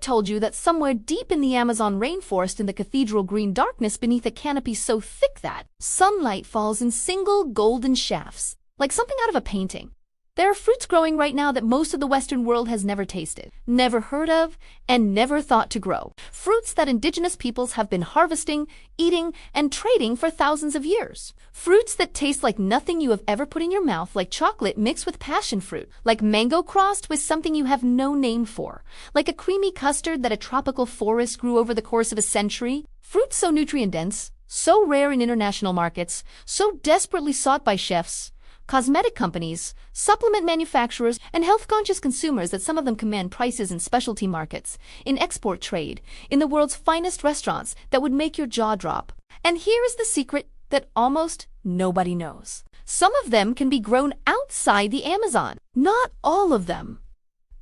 told you that somewhere deep in the Amazon rainforest in the cathedral green darkness beneath a canopy so thick that sunlight falls in single golden shafts, like something out of a painting, there are fruits growing right now that most of the Western world has never tasted, never heard of, and never thought to grow. Fruits that indigenous peoples have been harvesting, eating, and trading for thousands of years. Fruits that taste like nothing you have ever put in your mouth, like chocolate mixed with passion fruit, like mango crossed with something you have no name for, like a creamy custard that a tropical forest grew over the course of a century. Fruits so nutrient-dense, so rare in international markets, so desperately sought by chefs, cosmetic companies, supplement manufacturers, and health-conscious consumers that some of them command prices in specialty markets, in export trade, in the world's finest restaurants that would make your jaw drop. And here is the secret that almost nobody knows. Some of them can be grown outside the Amazon. Not all of them.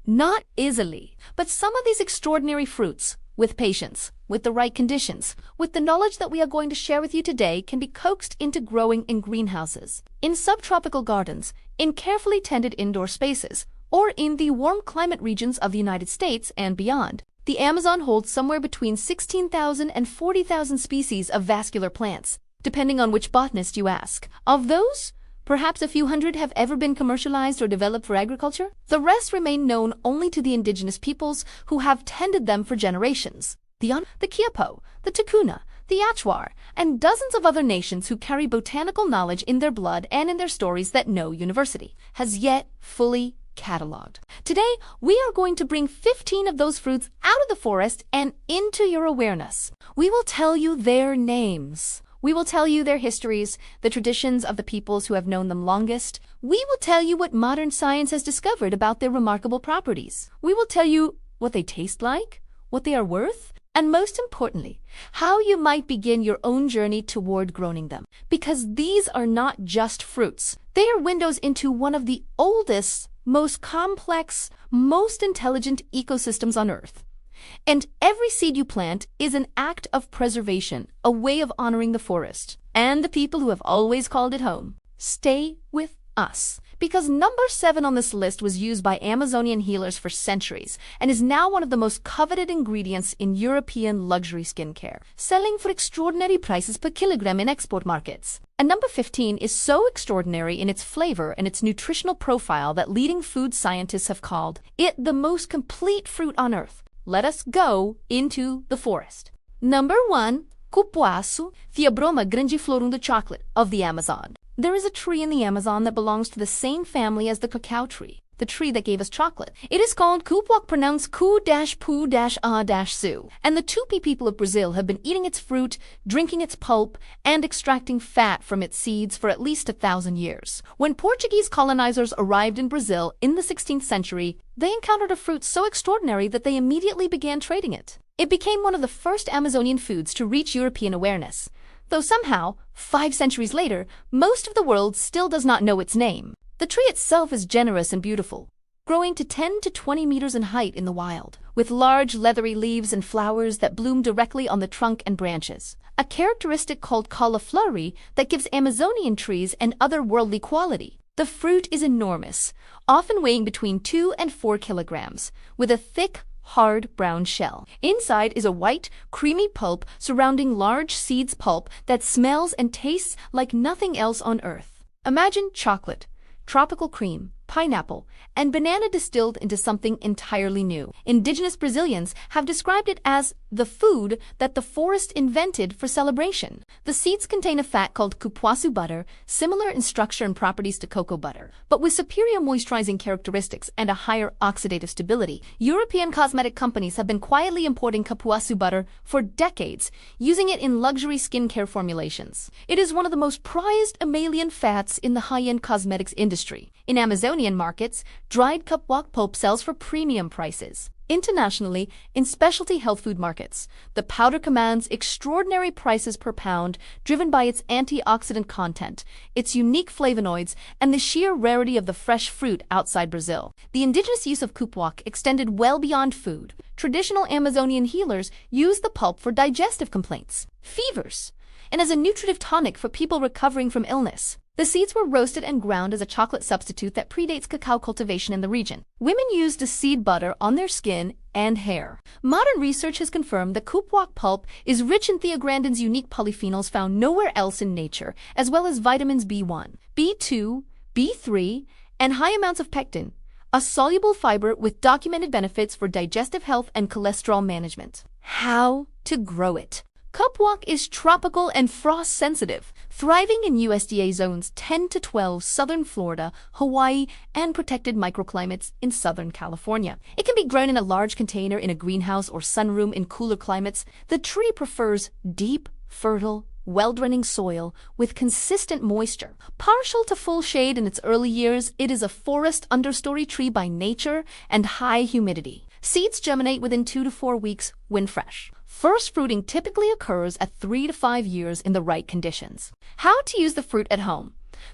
Not easily. But some of these extraordinary fruits, with patience, with the right conditions, with the knowledge that we are going to share with you today, can be coaxed into growing in greenhouses, in subtropical gardens, in carefully tended indoor spaces, or in the warm climate regions of the United States and beyond. The Amazon holds somewhere between 16,000 and 40,000 species of vascular plants, depending on which botanist you ask. Of those, perhaps a few hundred have ever been commercialized or developed for agriculture. The rest remain known only to the indigenous peoples who have tended them for generations. The Quiapo, the Ticuna, the Achuar, and dozens of other nations who carry botanical knowledge in their blood and in their stories that no university has yet fully cataloged. Today, we are going to bring 15 of those fruits out of the forest and into your awareness. We will tell you their names. We will tell you their histories, the traditions of the peoples who have known them longest. We will tell you what modern science has discovered about their remarkable properties. We will tell you what they taste like, what they are worth, and most importantly, how you might begin your own journey toward growing them. Because these are not just fruits. They are windows into one of the oldest, most complex, most intelligent ecosystems on Earth. And every seed you plant is an act of preservation, a way of honoring the forest and the people who have always called it home. Stay with us, because number 7 on this list was used by Amazonian healers for centuries and is now one of the most coveted ingredients in European luxury skincare, selling for extraordinary prices per kilogram in export markets. And number 15 is so extraordinary in its flavor and its nutritional profile that leading food scientists have called it the most complete fruit on Earth. Let us go into the forest. Number 1, Cupuaçu, Theobroma grandiflorunda chocolate of the Amazon. There is a tree in the Amazon that belongs to the same family as the cacao tree, the tree that gave us chocolate. It is called Cupuac, pronounced Cu-Pu-A-Su, and the Tupi people of Brazil have been eating its fruit, drinking its pulp, and extracting fat from its seeds for at least 1,000 years. When Portuguese colonizers arrived in Brazil in the 16th century, they encountered a fruit so extraordinary that they immediately began trading it. It became one of the first Amazonian foods to reach European awareness, though somehow, 5 centuries later, most of the world still does not know its name. The tree itself is generous and beautiful, growing to 10 to 20 meters in height in the wild, with large leathery leaves and flowers that bloom directly on the trunk and branches, a characteristic called cauliflowery that gives Amazonian trees an otherworldly quality. The fruit is enormous, often weighing between 2 and 4 kilograms, with a thick, hard brown shell. Inside is a white, creamy pulp surrounding large seeds pulp that smells and tastes like nothing else on Earth. Imagine chocolate, tropical cream, pineapple, and banana distilled into something entirely new. Indigenous Brazilians have described it as the food that the forest invented for celebration. The seeds contain a fat called cupuaçu butter, similar in structure and properties to cocoa butter, but with superior moisturizing characteristics and a higher oxidative stability. European cosmetic companies have been quietly importing cupuaçu butter for decades, using it in luxury skincare formulations. It is one of the most prized mammalian fats in the high-end cosmetics industry. In Amazonian markets, dried cupuaçu pulp sells for premium prices. Internationally, in specialty health food markets, the powder commands extraordinary prices per pound, driven by its antioxidant content, its unique flavonoids, and the sheer rarity of the fresh fruit outside Brazil. The indigenous use of cupuaçu extended well beyond food. Traditional Amazonian healers use the pulp for digestive complaints, fevers, and as a nutritive tonic for people recovering from illness. The seeds were roasted and ground as a chocolate substitute that predates cacao cultivation in the region. Women used the seed butter on their skin and hair. Modern research has confirmed that kupwak pulp is rich in theobromines, unique polyphenols found nowhere else in nature, as well as vitamins B1, B2, B3, and high amounts of pectin, a soluble fiber with documented benefits for digestive health and cholesterol management. How to grow it? Kupwak is tropical and frost-sensitive, thriving in USDA zones 10 to 12, southern Florida, Hawaii, and protected microclimates in southern California. It can be grown in a large container in a greenhouse or sunroom in cooler climates. The tree prefers deep, fertile, well-draining soil with consistent moisture. Partial to full shade in its early years, it is a forest understory tree by nature and high humidity. Seeds germinate within 2 to 4 weeks when fresh. First fruiting typically occurs at 3 to 5 years in the right conditions. How to use the fruit at home?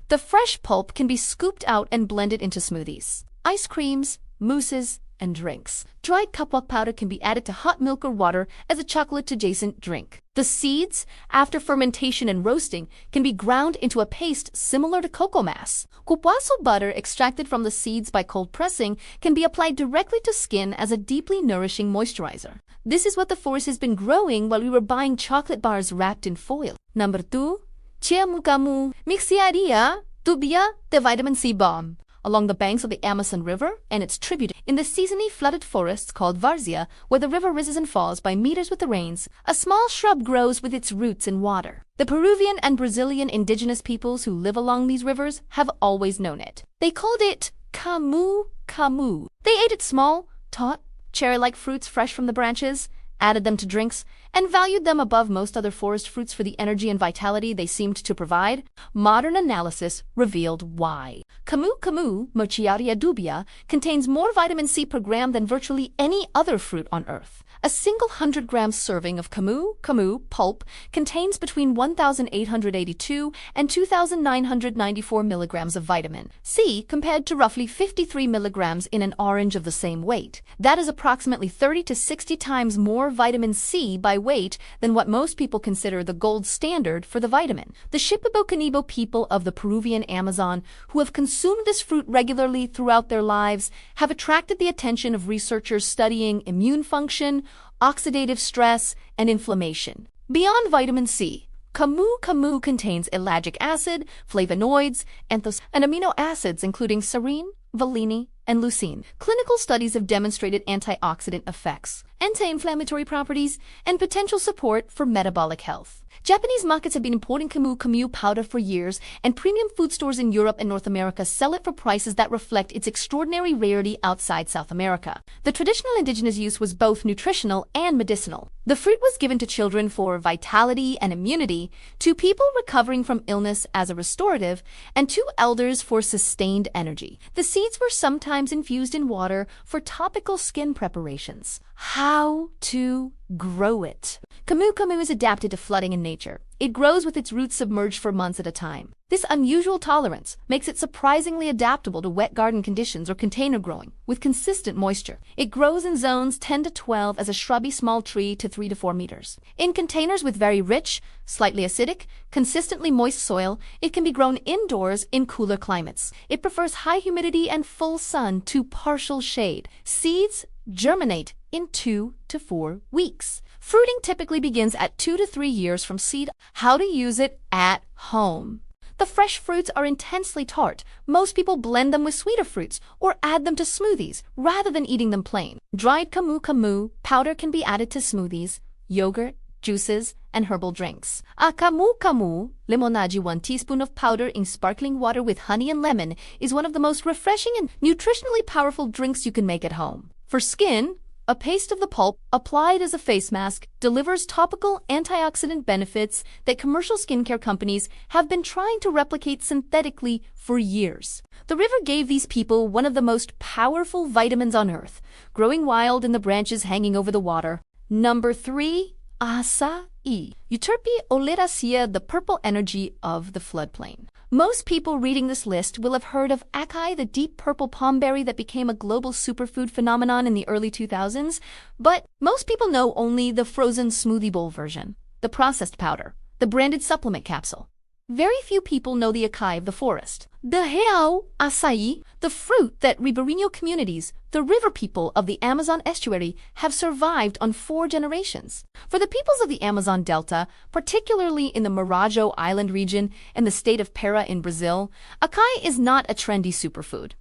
The fresh pulp can be scooped out and blended into smoothies, ice creams, mousses, and drinks. Dried kupwak powder can be added to hot milk or water as a chocolate-adjacent drink. The seeds, after fermentation and roasting, can be ground into a paste similar to cocoa mass. Kupwaso butter extracted from the seeds by cold pressing can be applied directly to skin as a deeply nourishing moisturizer. This is what the forest has been growing while we were buying chocolate bars wrapped in foil. Number 2. Camu Camu, Myrciaria, dubia, the vitamin C bomb. Along the banks of the Amazon River and its tributaries, in the seasonally flooded forests called Varzea, where the river rises and falls by meters with the rains, a small shrub grows with its roots in water. The Peruvian and Brazilian indigenous peoples who live along these rivers have always known it. They called it Camu Camu. They ate it small, taut, cherry-like fruits fresh from the branches, added them to drinks, and valued them above most other forest fruits for the energy and vitality they seemed to provide. Modern analysis revealed why. Camu Camu, Myrciaria dubia, contains more vitamin C per gram than virtually any other fruit on Earth. A single 100-gram serving of Camu Camu pulp contains between 1,882 and 2,994 milligrams of vitamin C, compared to roughly 53 milligrams in an orange of the same weight. That is approximately 30 to 60 times more vitamin C by weight than what most people consider the gold standard for the vitamin. The Shipibo-Canibo people of the Peruvian Amazon, who have consumed this fruit regularly throughout their lives, have attracted the attention of researchers studying immune function, oxidative stress, and inflammation. Beyond vitamin C, Camu Camu contains ellagic acid, flavonoids, and amino acids including serine, valine, and leucine. Clinical studies have demonstrated antioxidant effects, anti-inflammatory properties, and potential support for metabolic health. Japanese markets have been importing Camu Camu powder for years, and premium food stores in Europe and North America sell it for prices that reflect its extraordinary rarity outside South America. The traditional indigenous use was both nutritional and medicinal. The fruit was given to children for vitality and immunity, to people recovering from illness as a restorative, and to elders for sustained energy. The seeds were sometimes infused in water for topical skin preparations. How to grow it? Camu Camu is adapted to flooding in nature. It grows with its roots submerged for months at a time. This unusual tolerance makes it surprisingly adaptable to wet garden conditions or container growing, with consistent moisture. It grows in zones 10 to 12 as a shrubby small tree to 3 to 4 meters. In containers with very rich, slightly acidic, consistently moist soil, it can be grown indoors in cooler climates. It prefers high humidity and full sun to partial shade. Seeds germinate in 2 to 4 weeks. Fruiting typically begins at 2 to 3 years from seed. How to use it at home? The fresh fruits are intensely tart. Most people blend them with sweeter fruits or add them to smoothies rather than eating them plain. Dried Camu Camu powder can be added to smoothies, yogurt, juices, and herbal drinks. Camu Camu limonade, 1 teaspoon of powder in sparkling water with honey and lemon, is one of the most refreshing and nutritionally powerful drinks you can make at home. For skin, a paste of the pulp, applied as a face mask, delivers topical antioxidant benefits that commercial skincare companies have been trying to replicate synthetically for years. The river gave these people one of the most powerful vitamins on Earth, growing wild in the branches hanging over the water. Number 3. Acai. Euterpe oleracea, the purple energy of the floodplain. Most people reading this list will have heard of acai, the deep purple palm berry that became a global superfood phenomenon in the early 2000s, but most people know only the frozen smoothie bowl version, the processed powder, the branded supplement capsule. Very few people know the acai of the forest. The real açaí, the fruit that riverino communities, the river people of the Amazon estuary, have survived on 4 generations. For the peoples of the Amazon Delta, particularly in the Marajo Island region and the state of Para in Brazil, acai is not a trendy superfood.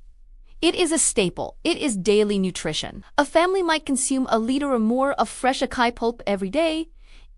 It is a staple. It is daily nutrition. A family might consume a liter or more of fresh acai pulp every day,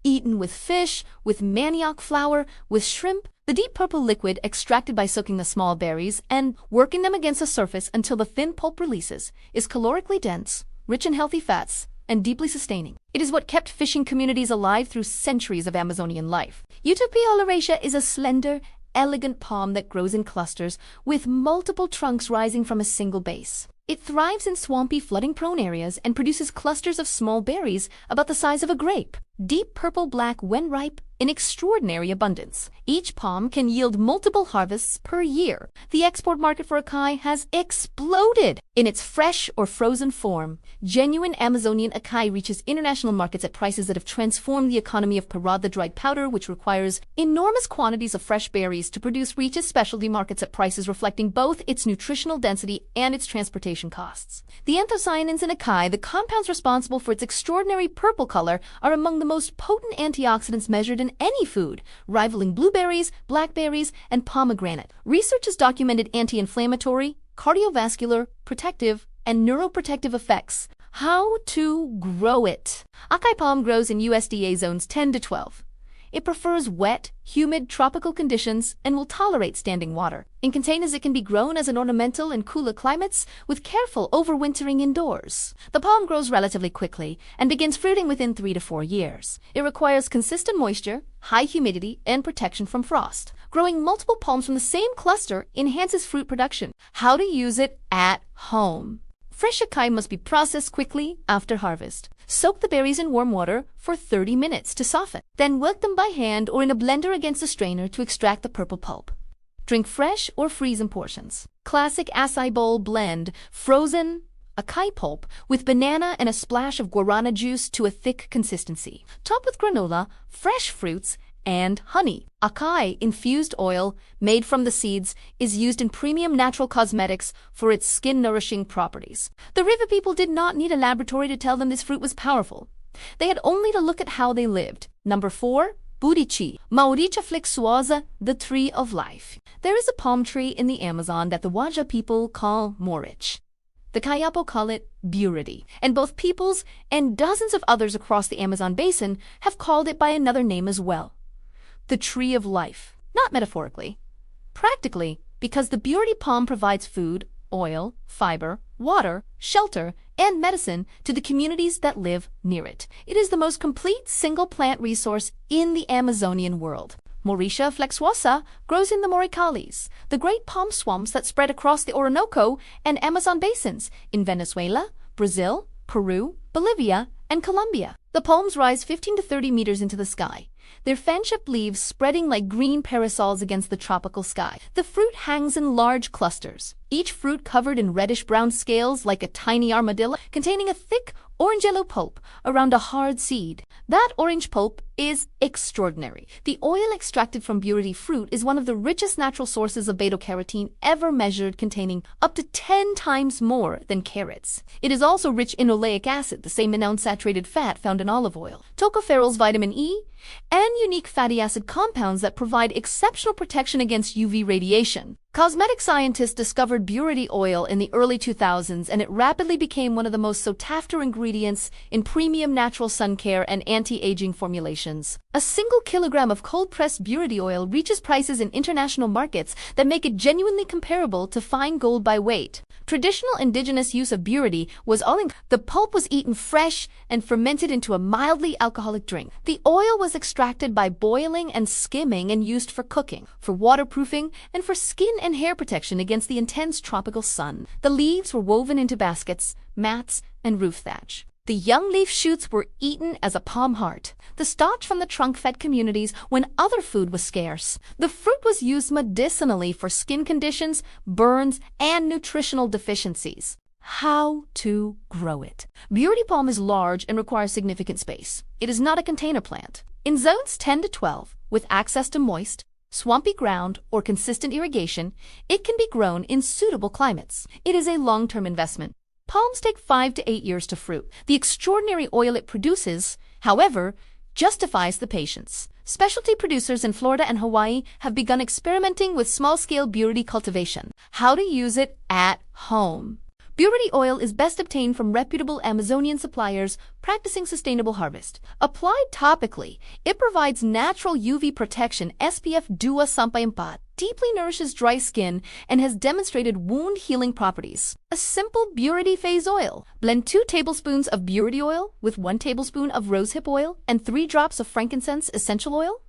eaten with fish, with manioc flour, with shrimp, the deep purple liquid extracted by soaking the small berries and working them against the surface until the thin pulp releases, is calorically dense, rich in healthy fats, and deeply sustaining. It is what kept fishing communities alive through centuries of Amazonian life. Utopia oleracea is a slender, elegant palm that grows in clusters with multiple trunks rising from a single base. It thrives in swampy, flooding-prone areas and produces clusters of small berries about the size of a grape, deep purple-black when ripe, in extraordinary abundance. Each palm can yield multiple harvests per year. The export market for acai has exploded. In its fresh or frozen form, genuine Amazonian acai reaches international markets at prices that have transformed the economy of Pará. The dried powder, which requires enormous quantities of fresh berries to produce, reaches specialty markets at prices reflecting both its nutritional density and its transportation costs. The anthocyanins in acai, the compounds responsible for its extraordinary purple color, are among the most potent antioxidants measured in any food, rivaling blueberries, blackberries, and pomegranate. Research has documented anti-inflammatory, cardiovascular, protective, and neuroprotective effects. How to grow it? Acai palm grows in USDA zones 10 to 12. It prefers wet, humid, tropical conditions and will tolerate standing water. In containers, it can be grown as an ornamental in cooler climates with careful overwintering indoors. The palm grows relatively quickly and begins fruiting within 3 to 4 years. It requires consistent moisture, high humidity, and protection from frost. Growing multiple palms from the same cluster enhances fruit production. How to use it at home? Fresh acai must be processed quickly after harvest. Soak the berries in warm water for 30 minutes to soften. Then work them by hand or in a blender against a strainer to extract the purple pulp. Drink fresh or freeze in portions. Classic acai bowl blend: frozen acai pulp with banana and a splash of guarana juice to a thick consistency. Top with granola, fresh fruits, and honey. Acai infused oil made from the seeds is used in premium natural cosmetics for its skin-nourishing properties. The river people did not need a laboratory to tell them this fruit was powerful. They had only to look at how they lived. Number 4. Buriti. Mauritia flexuosa, the tree of life. There is a palm tree in the Amazon that the Waja people call Mauritia. The Kayapo call it Buriti, and both peoples and dozens of others across the Amazon basin have called it by another name as well. The tree of life. Not metaphorically. Practically, because the Buriti palm provides food, oil, fiber, water, shelter, and medicine to the communities that live near it. It is the most complete single plant resource in the Amazonian world. Mauritia flexuosa grows in the Moricalis, the great palm swamps that spread across the Orinoco and Amazon basins in Venezuela, Brazil, Peru, Bolivia, and Colombia. The palms rise 15 to 30 meters into the sky, their fan-shaped leaves spreading like green parasols against the tropical sky. The fruit hangs in large clusters, each fruit covered in reddish-brown scales like a tiny armadillo, containing a thick orange-yellow pulp around a hard seed. That orange pulp is extraordinary. The oil extracted from Buriti fruit is one of the richest natural sources of beta-carotene ever measured, containing up to 10 times more than carrots. It is also rich in oleic acid, the same monounsaturated fat found in olive oil, tocopherols, vitamin E, and unique fatty acid compounds that provide exceptional protection against UV radiation. Cosmetic scientists discovered Buriti oil in the early 2000s, and it rapidly became one of the most sought-after ingredients in premium natural sun care and anti-aging formulations. A single kilogram of cold-pressed Buriti oil reaches prices in international markets that make it genuinely comparable to fine gold by weight. Traditional indigenous use of Buriti was the pulp was eaten fresh and fermented into a mildly alcoholic drink. The oil was extracted by boiling and skimming and used for cooking, for waterproofing, and for skin and hair protection against the intense tropical sun. The leaves were woven into baskets, mats, and roof thatch. The young leaf shoots were eaten as a palm heart. The starch from the trunk fed communities when other food was scarce. The fruit was used medicinally for skin conditions, burns, and nutritional deficiencies. How to grow it. Buriti palm is large and requires significant space. It is not a container plant. In zones 10 to 12, with access to moist, swampy ground, or consistent irrigation, it can be grown in suitable climates. It is a long-term investment. Palms take 5 to 8 years to fruit. The extraordinary oil it produces, however, justifies the patience. Specialty producers in Florida and Hawaii have begun experimenting with small-scale buriti cultivation. How to use it at home. Buriti oil is best obtained from reputable Amazonian suppliers practicing sustainable harvest. Applied topically, it provides natural UV protection SPF 2.4, deeply nourishes dry skin, and has demonstrated wound-healing properties. A simple buriti phase oil. Blend 2 tablespoons of buriti oil with 1 tablespoon of rosehip oil and 3 drops of frankincense essential oil.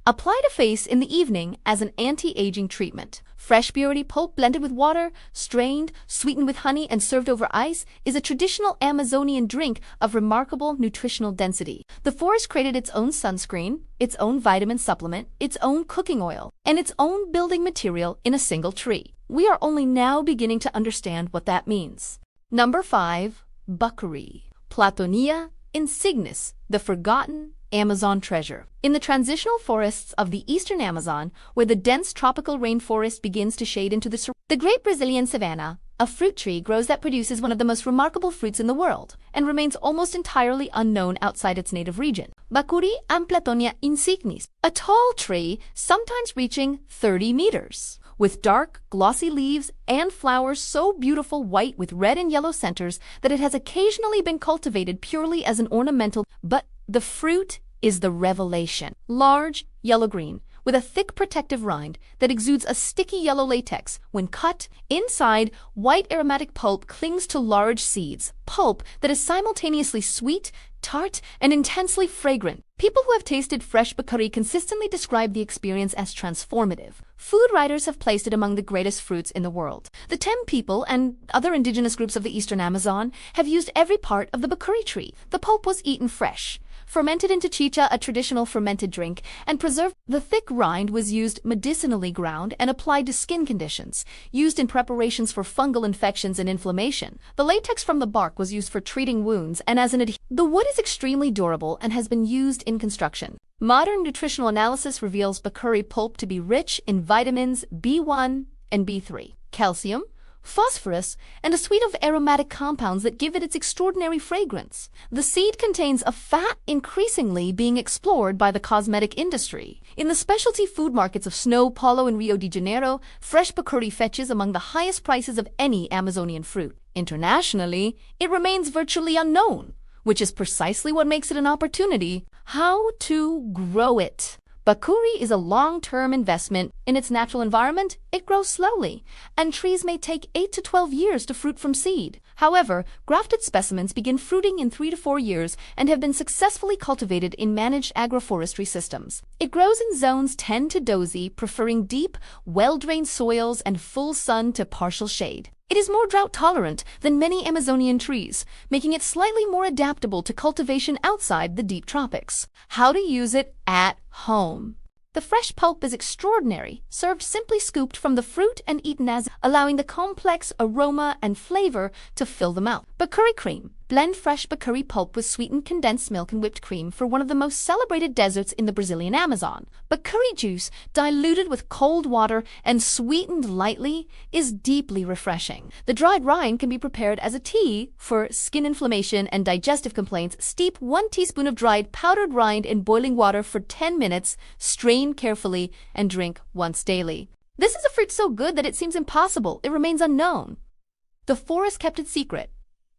Apply to face in the evening as an anti-aging treatment. Fresh buriti pulp blended with water, strained, sweetened with honey, and served over ice is a traditional Amazonian drink of remarkable nutritional density. The forest created its own sunscreen, its own vitamin supplement, its own cooking oil, and its own building material in a single tree. We are only now beginning to understand what that means. Number 5. Buckwheat. Platonia insignis, the forgotten Amazon treasure. In the transitional forests of the eastern Amazon, where the dense tropical rainforest begins to shade into the great Brazilian savanna, a fruit tree grows that produces one of the most remarkable fruits in the world and remains almost entirely unknown outside its native region. Buckwheat and Platonia insignis, a tall tree sometimes reaching 30 meters. With dark, glossy leaves and flowers so beautiful white with red and yellow centers that it has occasionally been cultivated purely as an ornamental, but the fruit is the revelation. Large, yellow-green, with a thick protective rind that exudes a sticky yellow latex. When cut, inside, white aromatic pulp clings to large seeds, pulp that is simultaneously sweet, tart, and intensely fragrant. People who have tasted fresh buckwheat consistently describe the experience as transformative. Food writers have placed it among the greatest fruits in the world. The Tem people and other indigenous groups of the eastern Amazon have used every part of the buckwheat tree. The pulp was eaten fresh, fermented into chicha, a traditional fermented drink, and preserved. The thick rind was used medicinally ground and applied to skin conditions, used in preparations for fungal infections and inflammation. The latex from the bark was used for treating wounds and as an adhesive. The wood is extremely durable and has been used in construction. Modern nutritional analysis reveals buckwheat pulp to be rich in vitamins B1 and B3, calcium, phosphorus, and a suite of aromatic compounds that give it its extraordinary fragrance. The seed contains a fat increasingly being explored by the cosmetic industry. In the specialty food markets of São Paulo and Rio de Janeiro, fresh buckwheat fetches among the highest prices of any Amazonian fruit. Internationally, it remains virtually unknown, which is precisely what makes it an opportunity. How to grow it. Buckwheat is a long-term investment. In its natural environment, it grows slowly, and trees may take 8 to 12 years to fruit from seed. However, grafted specimens begin fruiting in 3 to 4 years and have been successfully cultivated in managed agroforestry systems. It grows in zones 10 to 12, preferring deep, well-drained soils and full sun to partial shade. It is more drought-tolerant than many Amazonian trees, making it slightly more adaptable to cultivation outside the deep tropics. How to use it at home. The fresh pulp is extraordinary, served simply scooped from the fruit and eaten as, allowing the complex aroma and flavor to fill the mouth. Buckwheat cream. Blend fresh buckwheat pulp with sweetened condensed milk and whipped cream for one of the most celebrated desserts in the Brazilian Amazon. Buckwheat juice, diluted with cold water and sweetened lightly, is deeply refreshing. The dried rind can be prepared as a tea for skin inflammation and digestive complaints. Steep 1 teaspoon of dried powdered rind in boiling water for 10 minutes, strain carefully, and drink once daily. This is a fruit so good that it seems impossible. It remains unknown. The forest kept it secret.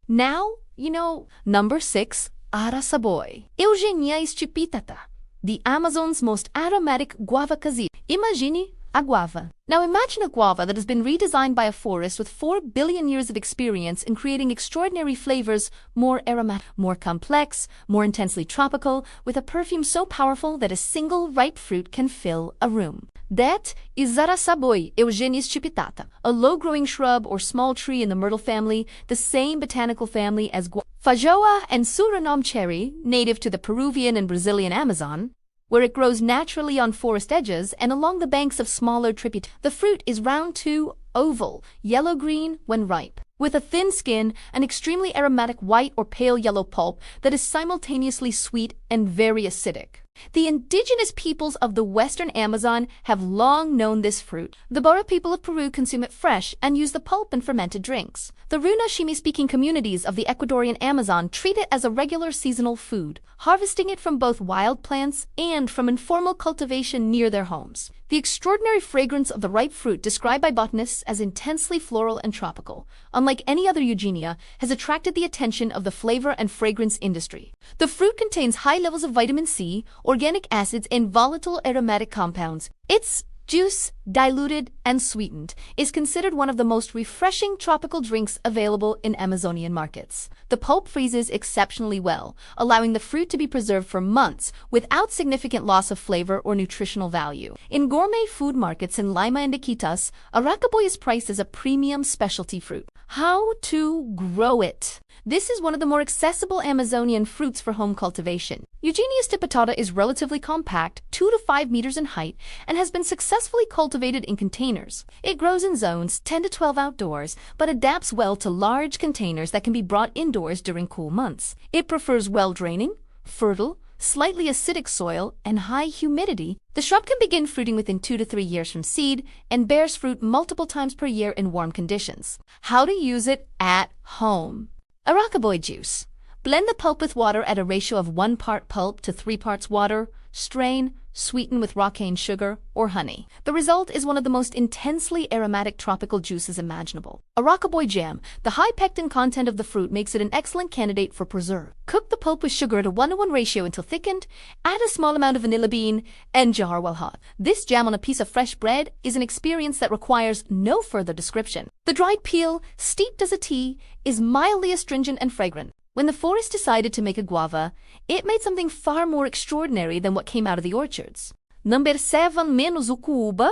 Now, you know. Number 6. Araçaboy. Eugenia stipitata, the Amazon's most aromatic guava caseira. Imagine a guava. Now imagine a guava that has been redesigned by a forest with 4 billion years of experience in creating extraordinary flavors, more aromatic, more complex, more intensely tropical, with a perfume so powerful that a single ripe fruit can fill a room. That is Araçaboy, Eugenia stipitata, a low-growing shrub or small tree in the myrtle family, the same botanical family as Feijoa and Suriname cherry, native to the Peruvian and Brazilian Amazon, where it grows naturally on forest edges and along the banks of smaller tributaries. The fruit is round to oval, yellow-green when ripe. with a thin skin, an extremely aromatic white or pale yellow pulp that is simultaneously sweet and very acidic. The indigenous peoples of the western Amazon have long known this fruit. The Bora people of Peru consume it fresh and use the pulp in fermented drinks. The Runa-Shimi-speaking communities of the Ecuadorian Amazon treat it as a regular seasonal food, harvesting it from both wild plants and from informal cultivation near their homes. The extraordinary fragrance of the ripe fruit, described by botanists as intensely floral and tropical, unlike any other eugenia, has attracted the attention of the flavor and fragrance industry. The fruit contains high levels of vitamin C, organic acids, and volatile aromatic compounds. Its juice, diluted and sweetened, is considered one of the most refreshing tropical drinks available in Amazonian markets. The pulp freezes exceptionally well, allowing the fruit to be preserved for months without significant loss of flavor or nutritional value. In gourmet food markets in Lima and Iquitos, aracaboy is priced as a premium specialty fruit. How to grow it? This is one of the more accessible Amazonian fruits for home cultivation. Eugenia stipitata is relatively compact, 2 to 5 meters in height, and has been successfully cultivated in containers. It grows in zones 10 to 12 outdoors, but adapts well to large containers that can be brought indoors during cool months. It prefers well-draining, fertile, slightly acidic soil, and high humidity. The shrub can begin fruiting within 2 to 3 years from seed and bears fruit multiple times per year in warm conditions. How to use it at home? Aracaboy juice. Blend the pulp with water at a ratio of 1 part pulp to 3 parts water. Strain, sweeten with raw cane sugar or honey. The result is one of the most intensely aromatic tropical juices imaginable. Aracaboy jam. The high pectin content of the fruit makes it an excellent candidate for preserve. Cook the pulp with sugar at a 1-to-1 ratio until thickened. Add a small amount of vanilla bean and jar while hot. This jam on a piece of fresh bread is an experience that requires no further description. The dried peel, steeped as a tea, is mildly astringent and fragrant. When the forest decided to make a guava, it made something far more extraordinary than what came out of the orchards. Não percevam menos o cuuba,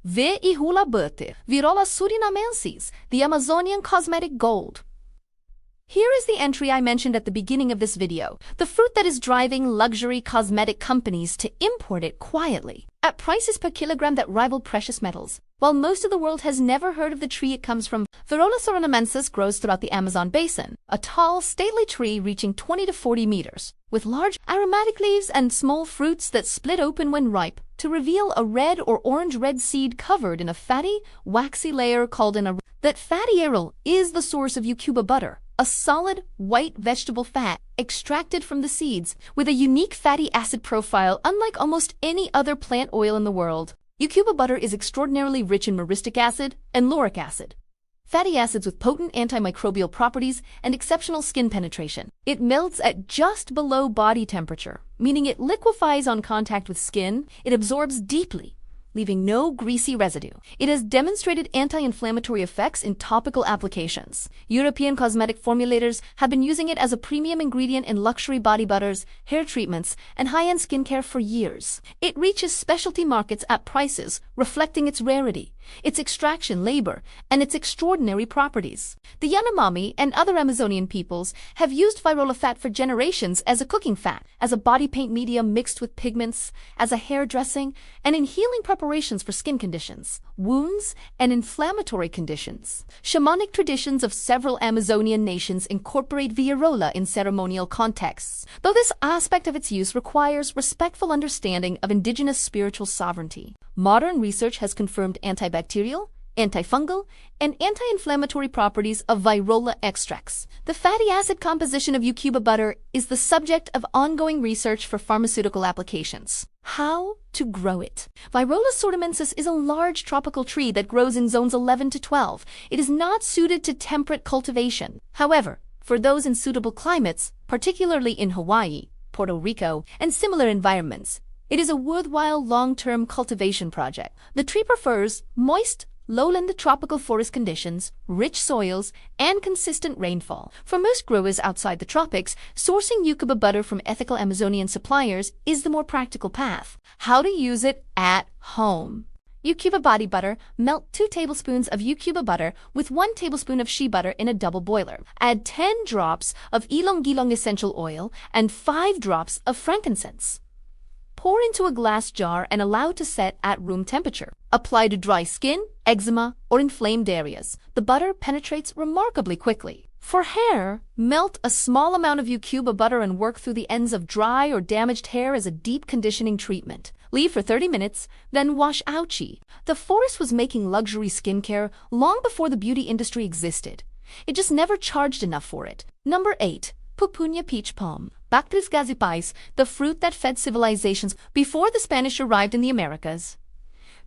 vê e hula butter, Virola surinamensis, the Amazonian cosmetic gold. Here is the entry I mentioned at the beginning of this video, the fruit that is driving luxury cosmetic companies to import it quietly, at prices per kilogram that rival precious metals. While most of the world has never heard of the tree it comes from, Virola surinamensis grows throughout the Amazon basin, a tall, stately tree reaching 20 to 40 meters, with large aromatic leaves and small fruits that split open when ripe to reveal a red or orange-red seed covered in a fatty, waxy layer called an aril. That fatty aril is the source of Yucuba butter, a solid, white vegetable fat extracted from the seeds with a unique fatty acid profile unlike almost any other plant oil in the world. Yucuba butter is extraordinarily rich in myristic acid and lauric acid, fatty acids with potent antimicrobial properties and exceptional skin penetration. It melts at just below body temperature, meaning it liquefies on contact with skin. It absorbs deeply, leaving no greasy residue. It has demonstrated anti-inflammatory effects in topical applications. European cosmetic formulators have been using it as a premium ingredient in luxury body butters, hair treatments, and high-end skincare for years. It reaches specialty markets at prices reflecting its rarity, its extraction labor, and its extraordinary properties. The Yanomami and other Amazonian peoples have used Virola fat for generations as a cooking fat, as a body paint medium mixed with pigments, as a hair dressing, and in healing preparations for skin conditions, wounds, and inflammatory conditions. Shamanic traditions of several Amazonian nations incorporate Virola in ceremonial contexts, though this aspect of its use requires respectful understanding of indigenous spiritual sovereignty. Modern research has confirmed antibacterial, antifungal, and anti-inflammatory properties of Virola extracts. The fatty acid composition of Yucuba butter is the subject of ongoing research for pharmaceutical applications. How to grow it? Virola surinamensis is a large tropical tree that grows in zones 11 to 12. It is not suited to temperate cultivation. However, for those in suitable climates, particularly in Hawaii, Puerto Rico, and similar environments, it is a worthwhile long-term cultivation project. The tree prefers moist, lowland tropical forest conditions, rich soils, and consistent rainfall. For most growers outside the tropics, sourcing Yucuba butter from ethical Amazonian suppliers is the more practical path. How to use it at home? Yucuba body butter. Melt 2 tablespoons of Yucuba butter with 1 tablespoon of shea butter in a double boiler. Add 10 drops of ylang ylang essential oil and 5 drops of frankincense. pour into a glass jar and allow to set at room temperature. Apply to dry skin, eczema, or inflamed areas. The butter penetrates remarkably quickly. For hair, melt a small amount of cube of butter and work through the ends of dry or damaged hair as a deep conditioning treatment. Leave for 30 minutes, then wash ouchie. The forest was making luxury skincare long before the beauty industry existed. It just never charged enough for it. Number 8. Pupunia peach palm. Bactris gazipais, the fruit that fed civilizations before the Spanish arrived in the Americas.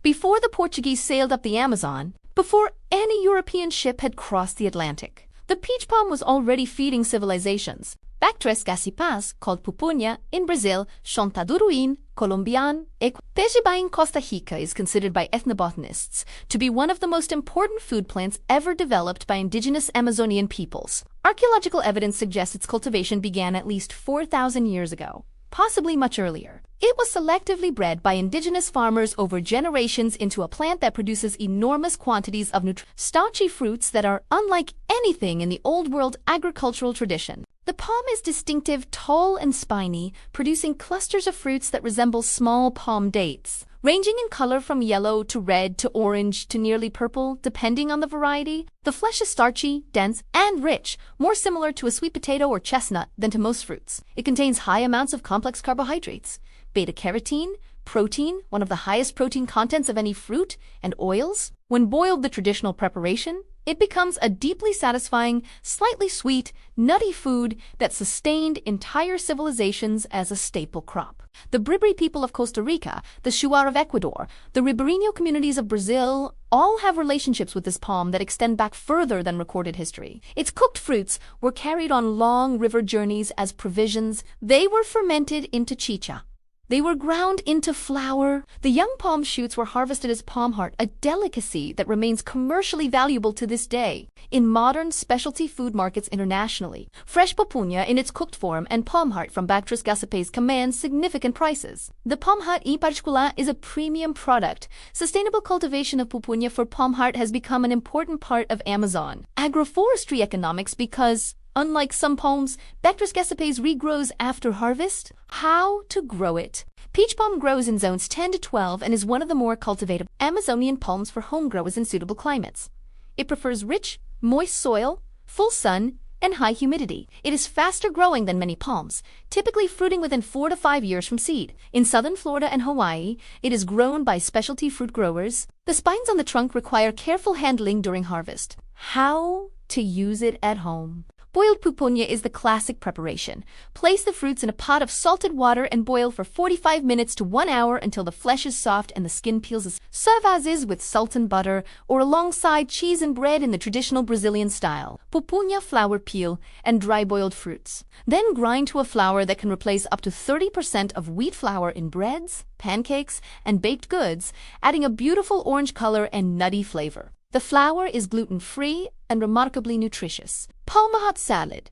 Before the Portuguese sailed up the Amazon, before any European ship had crossed the Atlantic, the peach palm was already feeding civilizations. Bactris gazipais, called pupunia, in Brazil, Chontaduruin, Colombian, Pejiba in Costa Rica is considered by ethnobotanists to be one of the most important food plants ever developed by indigenous Amazonian peoples. Archaeological evidence suggests its cultivation began at least 4,000 years ago, possibly much earlier. It was selectively bred by indigenous farmers over generations into a plant that produces enormous quantities of starchy fruits that are unlike anything in the Old World agricultural tradition. The palm is distinctive, tall and spiny, producing clusters of fruits that resemble small palm dates, ranging in color from yellow to red to orange to nearly purple, depending on the variety. The flesh is starchy, dense, and rich, more similar to a sweet potato or chestnut than to most fruits. It contains high amounts of complex carbohydrates, beta-carotene, protein, one of the highest protein contents of any fruit, and oils. When boiled the traditional preparation, it becomes a deeply satisfying, slightly sweet, nutty food that sustained entire civilizations as a staple crop. The Bribri people of Costa Rica, the Shuar of Ecuador, the Ribeirinho communities of Brazil all have relationships with this palm that extend back further than recorded history. Its cooked fruits were carried on long river journeys as provisions. They were fermented into chicha. They were ground into flour. The young palm shoots were harvested as palm heart, a delicacy that remains commercially valuable to this day. In modern specialty food markets internationally, fresh pupunia in its cooked form and palm heart from Bactris gazipais command significant prices. The palm heart in particular is a premium product. Sustainable cultivation of pupunia for palm heart has become an important part of Amazon agroforestry economics because, unlike some palms, Bactris gazipais regrows after harvest. How to grow it? Peach palm grows in zones 10 to 12 and is one of the more cultivated Amazonian palms for home growers in suitable climates. It prefers rich, moist soil, full sun, and high humidity. It is faster growing than many palms, typically fruiting within 4 to 5 years from seed. In southern Florida and Hawaii, it is grown by specialty fruit growers. The spines on the trunk require careful handling during harvest. How to use it at home? Boiled pupunia is the classic preparation. Place the fruits in a pot of salted water and boil for 45 minutes to 1 hour until the flesh is soft and the skin peels. Serve as is with salt and butter or alongside cheese and bread in the traditional Brazilian style. Pupunia flour peel and dry boiled fruits. Then grind to a flour that can replace up to 30% of wheat flour in breads, pancakes, and baked goods, adding a beautiful orange color and nutty flavor. The flour is gluten-free and remarkably nutritious. Palm heart salad.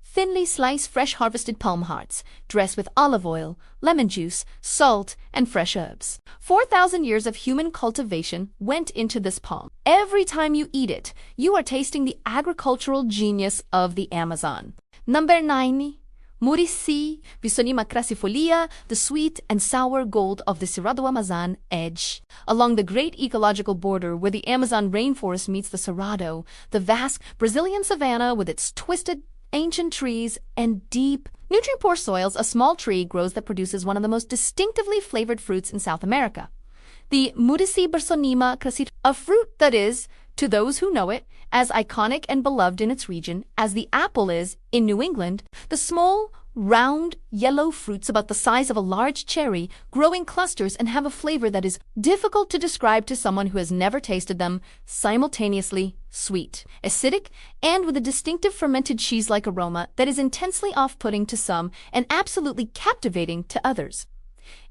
Thinly slice fresh harvested palm hearts, dress with olive oil, lemon juice, salt, and fresh herbs. 4,000 years of human cultivation went into this palm. Every time you eat it, you are tasting the agricultural genius of the Amazon. Number 9. Mauritia, Visonima crassifolia, the sweet and sour gold of the Cerrado Amazon edge. Along the great ecological border where the Amazon rainforest meets the Cerrado, the vast Brazilian savanna with its twisted, ancient trees and deep, nutrient-poor soils, a small tree grows that produces one of the most distinctively flavored fruits in South America. The Mauritia Visonima crassifolia, a fruit that is, to those who know it, as iconic and beloved in its region as the apple is in New England. The small, round, yellow fruits about the size of a large cherry grow in clusters and have a flavor that is difficult to describe to someone who has never tasted them. Simultaneously sweet, acidic, and with a distinctive fermented cheese-like aroma that is intensely off-putting to some and absolutely captivating to others.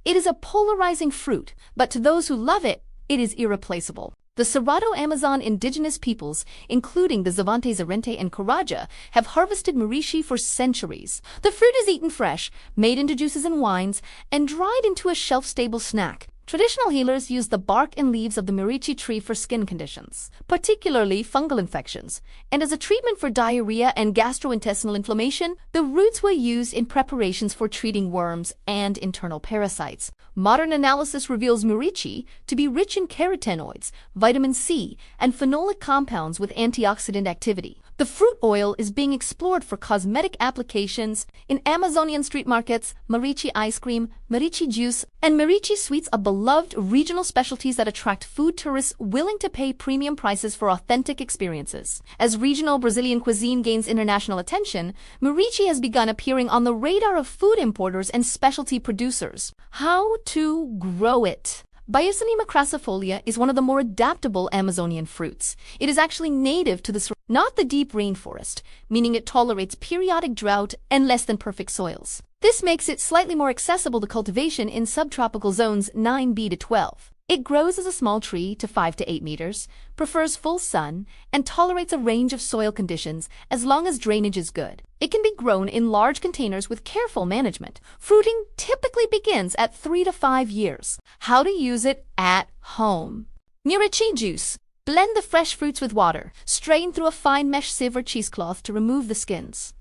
It is a polarizing fruit, but to those who love it, it is irreplaceable. The Cerrado Amazon indigenous peoples, including the Xavante Zarente and Caraja, have harvested Mauritia for centuries. The fruit is eaten fresh, made into juices and wines, and dried into a shelf-stable snack. Traditional healers use the bark and leaves of the Buriti tree for skin conditions, particularly fungal infections, and as a treatment for diarrhea and gastrointestinal inflammation, the roots were used in preparations for treating worms and internal parasites. Modern analysis reveals Mauritia to be rich in carotenoids, vitamin C, and phenolic compounds with antioxidant activity. The fruit oil is being explored for cosmetic applications in Amazonian street markets. Mauritia ice cream, Mauritia juice, and Mauritia sweets are beloved regional specialties that attract food tourists willing to pay premium prices for authentic experiences. As regional Brazilian cuisine gains international attention, Mauritia has begun appearing on the radar of food importers and specialty producers. How to grow it? Biosinema crassifolia is one of the more adaptable Amazonian fruits. It is actually native to not the deep rainforest, meaning it tolerates periodic drought and less than perfect soils. This makes it slightly more accessible to cultivation in subtropical zones 9b to 12. It grows as a small tree to 5 to 8 meters, prefers full sun, and tolerates a range of soil conditions as long as drainage is good. It can be grown in large containers with careful management. Fruiting typically begins at 3 to 5 years. How to use it at home. Mauritia juice. Blend the fresh fruits with water. Strain through a fine mesh sieve or cheesecloth to remove the skins.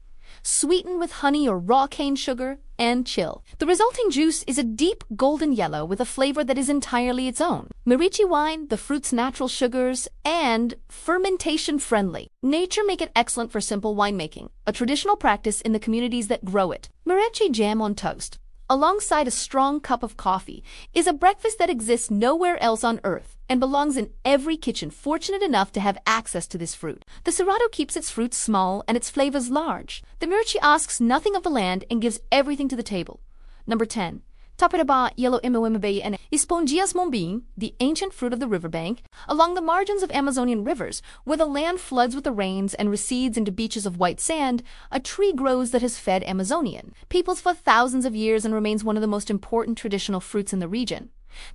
Sweeten with honey or raw cane sugar and chill. The resulting juice is a deep golden yellow with a flavor that is entirely its own. Mauritia wine, the fruit's natural sugars, and fermentation friendly. Nature make it excellent for simple winemaking, a traditional practice in the communities that grow it. Mauritia jam on toast, alongside a strong cup of coffee, is a breakfast that exists nowhere else on earth and belongs in every kitchen fortunate enough to have access to this fruit. The Cerrado keeps its fruits small and its flavors large. The Myrciaria asks nothing of the land and gives everything to the table. Number 10. Taparaba yellow imawimabay and Espongias mombim, the ancient fruit of the riverbank, along the margins of Amazonian rivers, where the land floods with the rains and recedes into beaches of white sand, a tree grows that has fed Amazonian peoples for thousands of years and remains one of the most important traditional fruits in the region.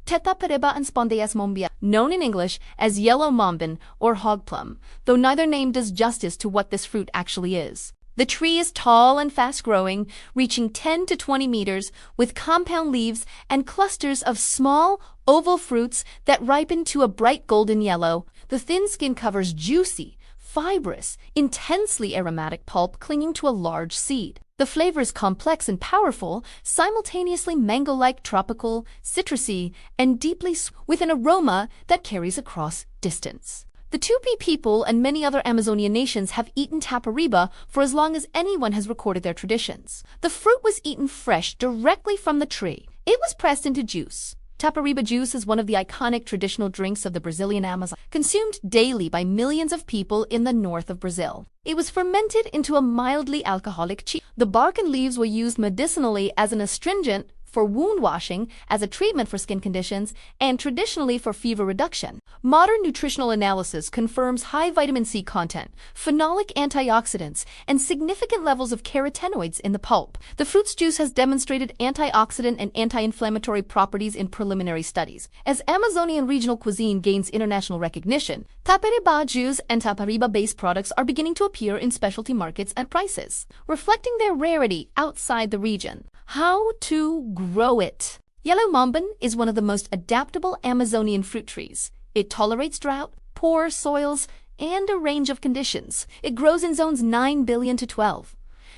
Tetapareba and Spondeas mombia, known in English as yellow mombin or hog plum, though neither name does justice to what this fruit actually is. The tree is tall and fast-growing, reaching 10 to 20 meters, with compound leaves and clusters of small, oval fruits that ripen to a bright golden yellow. The thin skin covers juicy, fibrous, intensely aromatic pulp clinging to a large seed. The flavor is complex and powerful, simultaneously mango-like, tropical, citrusy, and deeply with an aroma that carries across distance. The Tupi people and many other Amazonian nations have eaten tapariba for as long as anyone has recorded their traditions. The fruit was eaten fresh directly from the tree. It was pressed into juice. Tapariba juice is one of the iconic traditional drinks of the Brazilian Amazon, consumed daily by millions of people in the north of Brazil. It was fermented into a mildly alcoholic cheese. The bark and leaves were used medicinally as an astringent, for wound washing, as a treatment for skin conditions, and traditionally for fever reduction. Modern nutritional analysis confirms high vitamin C content, phenolic antioxidants, and significant levels of carotenoids in the pulp. The fruit's juice has demonstrated antioxidant and anti-inflammatory properties in preliminary studies. As Amazonian regional cuisine gains international recognition, tapariba juice and tapariba-based products are beginning to appear in specialty markets at prices, reflecting their rarity outside the region. How to grow it. Yellow mombin is one of the most adaptable Amazonian fruit trees. It tolerates drought, poor soils, and a range of conditions. It grows in zones 9 billion to 12,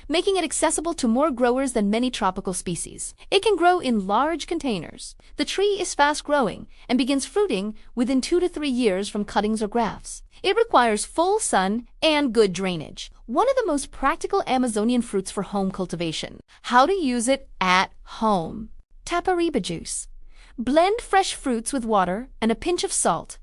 making it accessible to more growers than many tropical species. It can grow in large containers. The tree is fast-growing and begins fruiting within 2 to 3 years from cuttings or grafts. It requires full sun and good drainage. One of the most practical Amazonian fruits for home cultivation. How to use it at home. Tapariba juice. Blend fresh fruits with water and a pinch of salt.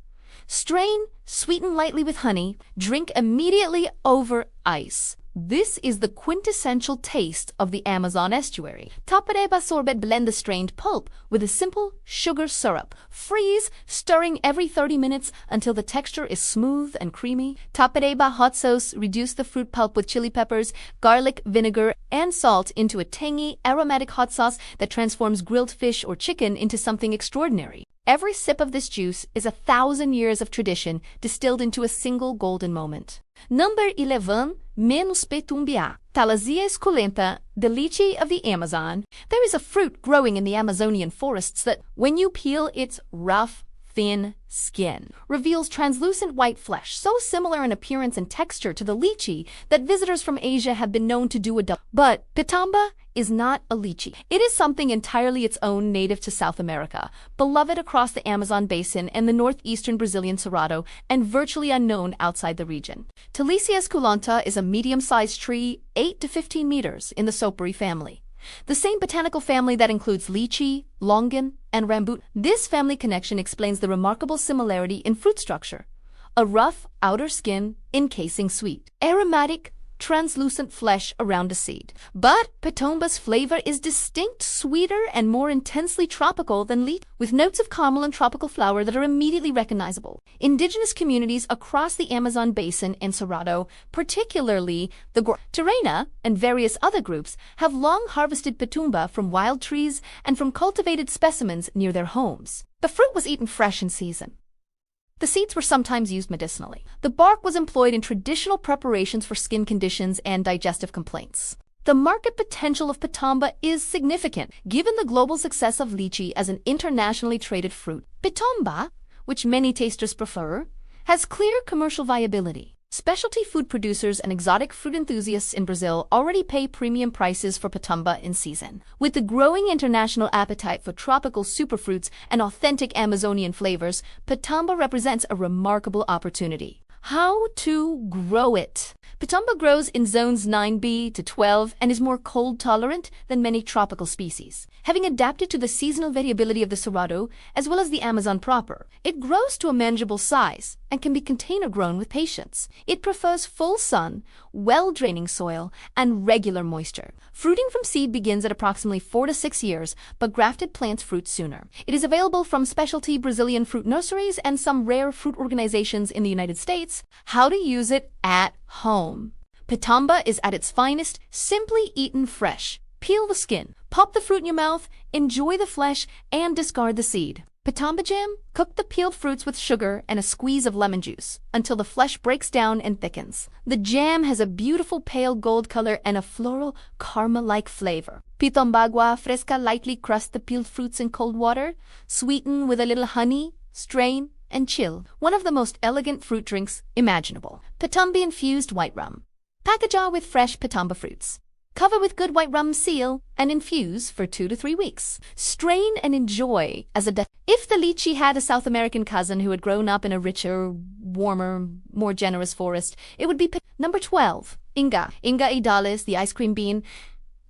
Strain, sweeten lightly with honey, drink immediately over ice. This is the quintessential taste of the Amazon estuary. Tapareba sorbet. Blend the strained pulp with a simple sugar syrup. Freeze, stirring every 30 minutes until the texture is smooth and creamy. Tapareba hot sauce. Reduce the fruit pulp with chili peppers, garlic, vinegar, and salt into a tangy, aromatic hot sauce that transforms grilled fish or chicken into something extraordinary. Every sip of this juice is 1,000 years of tradition distilled into a single golden moment. Number 11. Menos petumbia. Thalassia esculenta, the lychee of the Amazon. There is a fruit growing in the Amazonian forests that, when you peel its rough, thin skin, reveals translucent white flesh, so similar in appearance and texture to the lychee that visitors from Asia have been known to do a double. But pitamba is not a lychee. It is something entirely its own, native to South America, beloved across the Amazon basin and the northeastern Brazilian Cerrado, and virtually unknown outside the region. Thalassia esculenta is a medium-sized tree, 8 to 15 meters, in the Soapberry family. The same botanical family that includes lychee, longan, and rambutan. This family connection explains the remarkable similarity in fruit structure. A rough outer skin encasing sweet, aromatic, translucent flesh around a seed. But pitamba's flavor is distinct, sweeter, and more intensely tropical than lychee, with notes of caramel and tropical flower that are immediately recognizable. Indigenous communities across the Amazon basin and Cerrado, particularly the Guarani and various other groups, have long harvested pitamba from wild trees and from cultivated specimens near their homes. The fruit was eaten fresh in season. The seeds were sometimes used medicinally. The bark was employed in traditional preparations for skin conditions and digestive complaints. The market potential of pitamba is significant, given the global success of lychee as an internationally traded fruit. Pitamba, which many tasters prefer, has clear commercial viability. Specialty food producers and exotic fruit enthusiasts in Brazil already pay premium prices for pitamba in season. With the growing international appetite for tropical superfruits and authentic Amazonian flavors, pitamba represents a remarkable opportunity. How to grow it? Pitamba grows in zones 9b to 12 and is more cold tolerant than many tropical species. Having adapted to the seasonal variability of the Cerrado, as well as the Amazon proper, it grows to a manageable size and can be container grown with patience. It prefers full sun, well-draining soil, and regular moisture. Fruiting from seed begins at approximately 4 to 6 years, but grafted plants fruit sooner. It is available from specialty Brazilian fruit nurseries and some rare fruit organizations in the United States. How to use it at home. Pitamba is at its finest, simply eaten fresh. Peel the skin, pop the fruit in your mouth, enjoy the flesh, and discard the seed. Pitamba jam? Cook the peeled fruits with sugar and a squeeze of lemon juice until the flesh breaks down and thickens. The jam has a beautiful pale gold color and a floral, caramel-like flavor. Pitambagua fresca lightly crust the peeled fruits in cold water, sweeten with a little honey, strain, and chill. One of the most elegant fruit drinks imaginable. Pitamba-infused white rum. Pack a jar with fresh pitamba fruits. Cover with good white rum seal and infuse for 2 to 3 weeks. Strain and enjoy as a If the lychee had a South American cousin who had grown up in a richer, warmer, more generous forest, it would be Number 12. Inga. Inga idalis, the ice cream bean.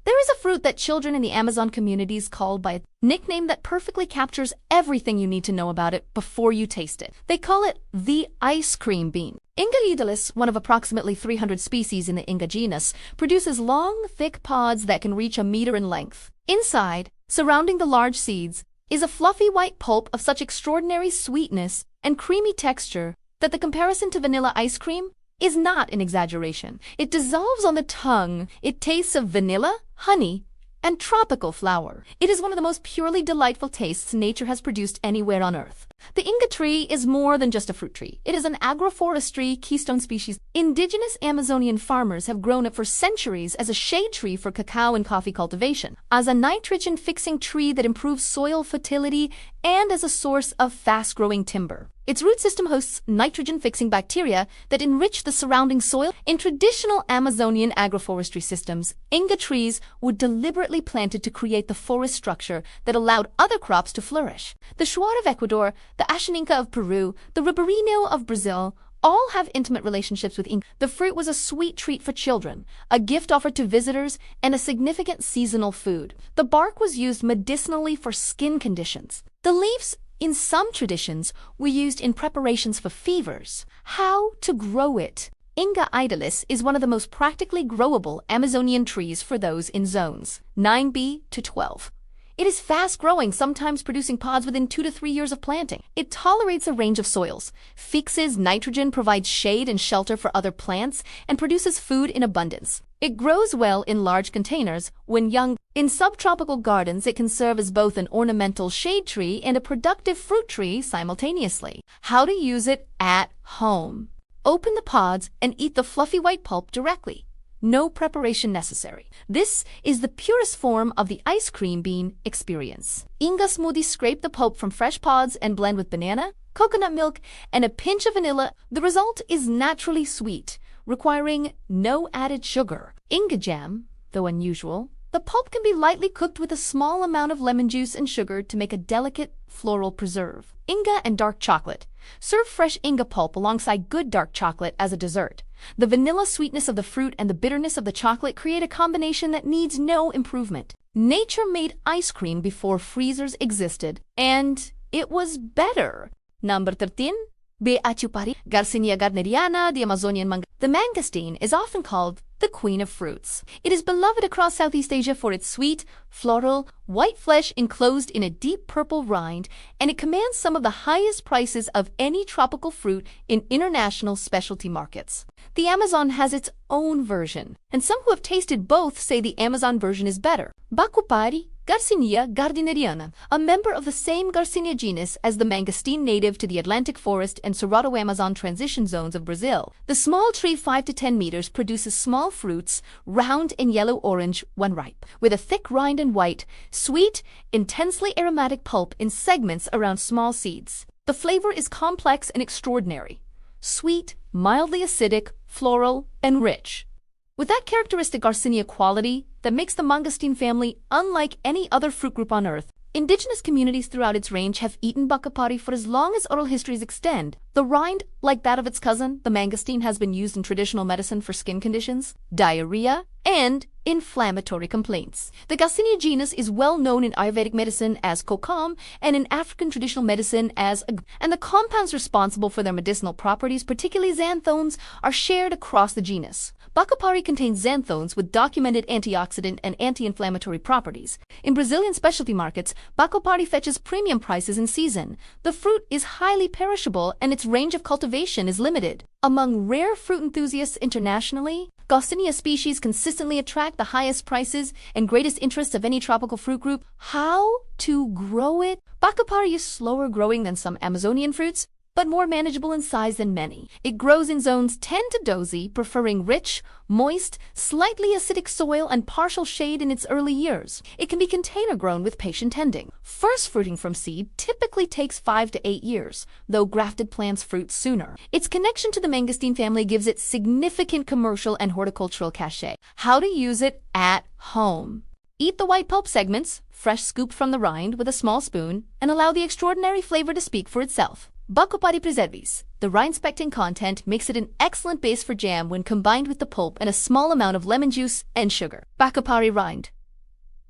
There is a fruit that children in the Amazon communities call by a nickname that perfectly captures everything you need to know about it before you taste it. They call it the ice cream bean. Inga idalis, one of approximately 300 species in the Inga genus, produces long, thick pods that can reach a meter in length. Inside, surrounding the large seeds, is a fluffy white pulp of such extraordinary sweetness and creamy texture that the comparison to vanilla ice cream is not an exaggeration. It dissolves on the tongue. It tastes of vanilla, honey, and tropical flower. It is one of the most purely delightful tastes nature has produced anywhere on earth. The Inga tree is more than just a fruit tree. It is an agroforestry keystone species. Indigenous Amazonian farmers have grown it for centuries as a shade tree for cacao and coffee cultivation, as a nitrogen-fixing tree that improves soil fertility, and as a source of fast-growing timber. Its root system hosts nitrogen-fixing bacteria that enrich the surrounding soil. In traditional Amazonian agroforestry systems, Inga trees were deliberately planted to create the forest structure that allowed other crops to flourish. The shuar of Ecuador, the ashaninka of Peru, the riberino of Brazil, all have intimate relationships with Inga. The fruit was a sweet treat for children, a gift offered to visitors, and a significant seasonal food. The bark was used medicinally for skin conditions. The leaves, in some traditions, were used in preparations for fevers. How to grow it? Inga idalis is one of the most practically growable Amazonian trees for those in zones 9b to 12. It is fast-growing, sometimes producing pods within 2 to 3 years of planting. It tolerates a range of soils, fixes nitrogen, provides shade and shelter for other plants, and produces food in abundance. It grows well in large containers when young. In subtropical gardens, it can serve as both an ornamental shade tree and a productive fruit tree simultaneously. How to use it at home. Open the pods and eat the fluffy white pulp directly. No preparation necessary. This is the purest form of the ice cream bean experience. Inga smoothie: scrape the pulp from fresh pods and blend with banana, coconut milk, and a pinch of vanilla. The result is naturally sweet, requiring no added sugar. Inga jam, though unusual, the pulp can be lightly cooked with a small amount of lemon juice and sugar to make a delicate floral preserve. Inga and dark chocolate. Serve fresh Inga pulp alongside good dark chocolate as a dessert. The vanilla sweetness of the fruit and the bitterness of the chocolate create a combination that needs no improvement. Nature made ice cream before freezers existed, and it was better. Number 13. Beacupari, Garcinia gardneriana, the Amazonian manga. The mangosteen is often called the queen of fruits. It is beloved across Southeast Asia for its sweet, floral, white flesh enclosed in a deep purple rind, and it commands some of the highest prices of any tropical fruit in international specialty markets. The Amazon has its own version, and some who have tasted both say the Amazon version is better. Bacupari, Garcinia gardneriana, a member of the same Garcinia genus as the mangosteen, native to the Atlantic forest and Cerrado Amazon transition zones of Brazil. The small tree, 5 to 10 meters, produces small fruits, round and yellow-orange when ripe, with a thick rind and white, sweet, intensely aromatic pulp in segments around small seeds. The flavor is complex and extraordinary. Sweet, mildly acidic, floral, and rich. With that characteristic Garcinia quality that makes the mangosteen family unlike any other fruit group on Earth, indigenous communities throughout its range have eaten bacupari for as long as oral histories extend. The rind, like that of its cousin, the mangosteen, has been used in traditional medicine for skin conditions, diarrhea, and inflammatory complaints. The Garcinia genus is well known in Ayurvedic medicine as kokam and in African traditional medicine as and the compounds responsible for their medicinal properties, particularly xanthones, are shared across the genus. Bacupari contains xanthones with documented antioxidant and anti-inflammatory properties. In Brazilian specialty markets, bacupari fetches premium prices in season. The fruit is highly perishable and its range of cultivation is limited. Among rare fruit enthusiasts internationally, Garcinia species consistently attract the highest prices and greatest interest of any tropical fruit group. How to grow it? Bacupari is slower growing than some Amazonian fruits, but more manageable in size than many. It grows in zones 10 to 12, preferring rich, moist, slightly acidic soil and partial shade in its early years. It can be container grown with patient tending. First fruiting from seed typically takes 5 to 8 years, though grafted plants fruit sooner. Its connection to the mangosteen family gives it significant commercial and horticultural cachet. How to use it at home. Eat the white pulp segments, fresh scooped from the rind, with a small spoon, and allow the extraordinary flavor to speak for itself. Bacupari preservis. The rind-specting content makes it an excellent base for jam when combined with the pulp and a small amount of lemon juice and sugar. Bacupari rind.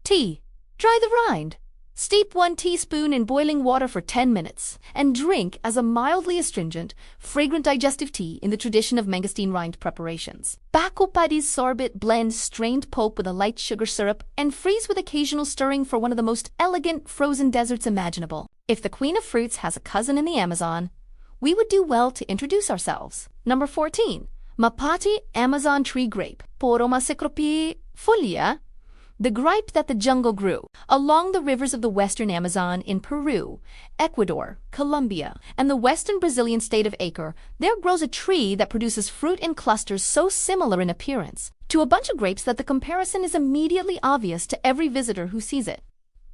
Tea. Dry the rind. Steep 1 teaspoon in boiling water for 10 minutes and drink as a mildly astringent, fragrant digestive tea in the tradition of mangosteen rind preparations. Bacupari's sorbet blends strained pulp with a light sugar syrup and freeze with occasional stirring for one of the most elegant frozen desserts imaginable. If the queen of fruits has a cousin in the Amazon, we would do well to introduce ourselves. Number 14. Mapati Amazon tree grape. Poroma folia. The grape that the jungle grew along the rivers of the western Amazon in Peru, Ecuador, Colombia, and the western Brazilian state of Acre. There grows a tree that produces fruit in clusters so similar in appearance to a bunch of grapes that the comparison is immediately obvious to every visitor who sees it.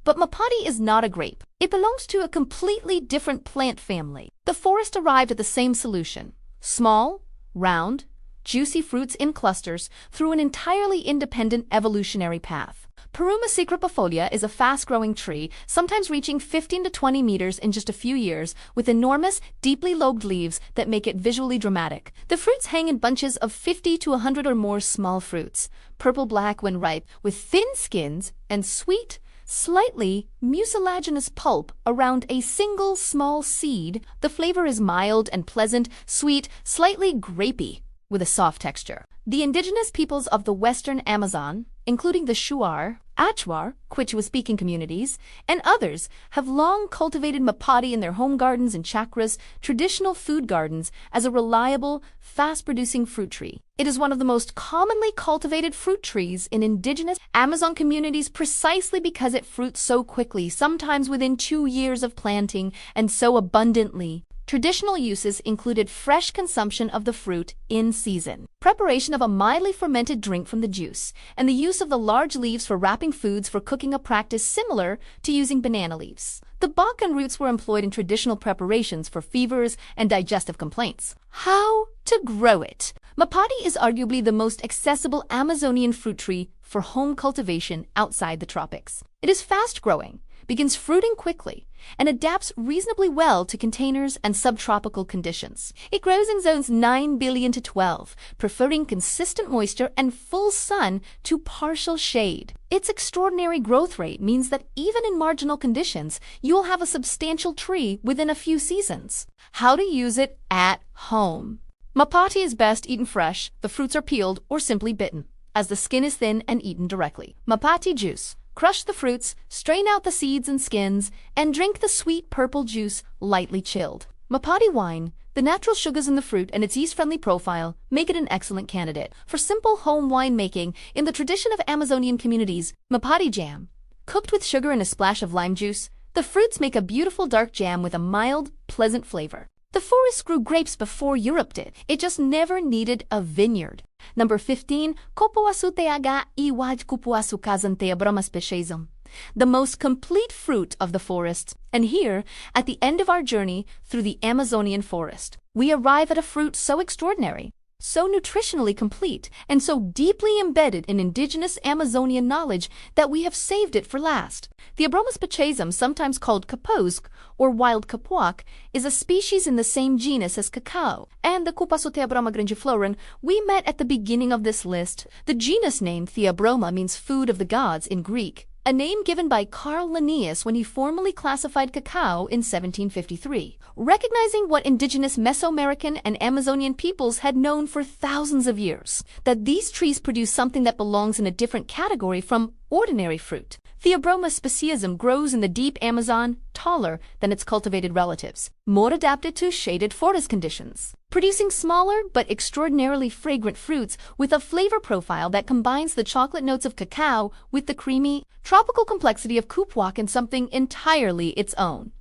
But Mapati is not a grape. It belongs to a completely different plant family. The forest arrived at the same solution: small, round, juicy fruits in clusters through an entirely independent evolutionary path. Poroma secrepifolia is a fast-growing tree, sometimes reaching 15 to 20 meters in just a few years, with enormous, deeply lobed leaves that make it visually dramatic. The fruits hang in bunches of 50 to 100 or more small fruits, purple-black when ripe, with thin skins and sweet, slightly mucilaginous pulp around a single small seed. The flavor is mild and pleasant, sweet, slightly grapey, with a soft texture. The indigenous peoples of the western Amazon, including the Shuar, Achuar, Quichua-speaking communities, and others, have long cultivated Mapati in their home gardens and chakras, traditional food gardens, as a reliable, fast-producing fruit tree. It is one of the most commonly cultivated fruit trees in indigenous Amazon communities precisely because it fruits so quickly, sometimes within 2 years of planting, and so abundantly. Traditional uses included fresh consumption of the fruit in season, preparation of a mildly fermented drink from the juice, and the use of the large leaves for wrapping foods for cooking, a practice similar to using banana leaves. The bark and roots were employed in traditional preparations for fevers and digestive complaints. How to grow it? Mapati is arguably the most accessible Amazonian fruit tree for home cultivation outside the tropics. It is fast-growing, begins fruiting quickly, and adapts reasonably well to containers and subtropical conditions. It grows in zones 9 billion to 12, preferring consistent moisture and full sun to partial shade. Its extraordinary growth rate means that even in marginal conditions, you will have a substantial tree within a few seasons. How to use it at home? Mapati is best eaten fresh. The fruits are peeled or simply bitten, as the skin is thin and eaten directly. Mapati juice. Crush the fruits, strain out the seeds and skins, and drink the sweet purple juice lightly chilled. Mapati wine. The natural sugars in the fruit and its yeast-friendly profile make it an excellent candidate for simple home wine making in the tradition of Amazonian communities. Mapati jam. Cooked with sugar and a splash of lime juice, the fruits make a beautiful dark jam with a mild, pleasant flavor. The forest grew grapes before Europe did. It just never needed a vineyard. Number 15, Copoasu teaga iwaj kupuasu kazantea broma speciesum. The most complete fruit of the forest. And here, at the end of our journey through the Amazonian forest, we arrive at a fruit so extraordinary, so nutritionally complete, and so deeply embedded in indigenous Amazonian knowledge that we have saved it for last. The Abroma speciesum, sometimes called kaposk or wild kapuak, is a species in the same genus as cacao, and the Cupasu Theobroma grandiflorum we met at the beginning of this list. The genus name Theobroma means food of the gods in Greek, a name given by Carl Linnaeus when he formally classified cacao in 1753, recognizing what indigenous Mesoamerican and Amazonian peoples had known for thousands of years, that these trees produce something that belongs in a different category from ordinary fruit. Theobroma speciesum grows in the deep Amazon, taller than its cultivated relatives, more adapted to shaded forest conditions, producing smaller but extraordinarily fragrant fruits with a flavor profile that combines the chocolate notes of cacao with the creamy, tropical complexity of kupuak in something entirely its own.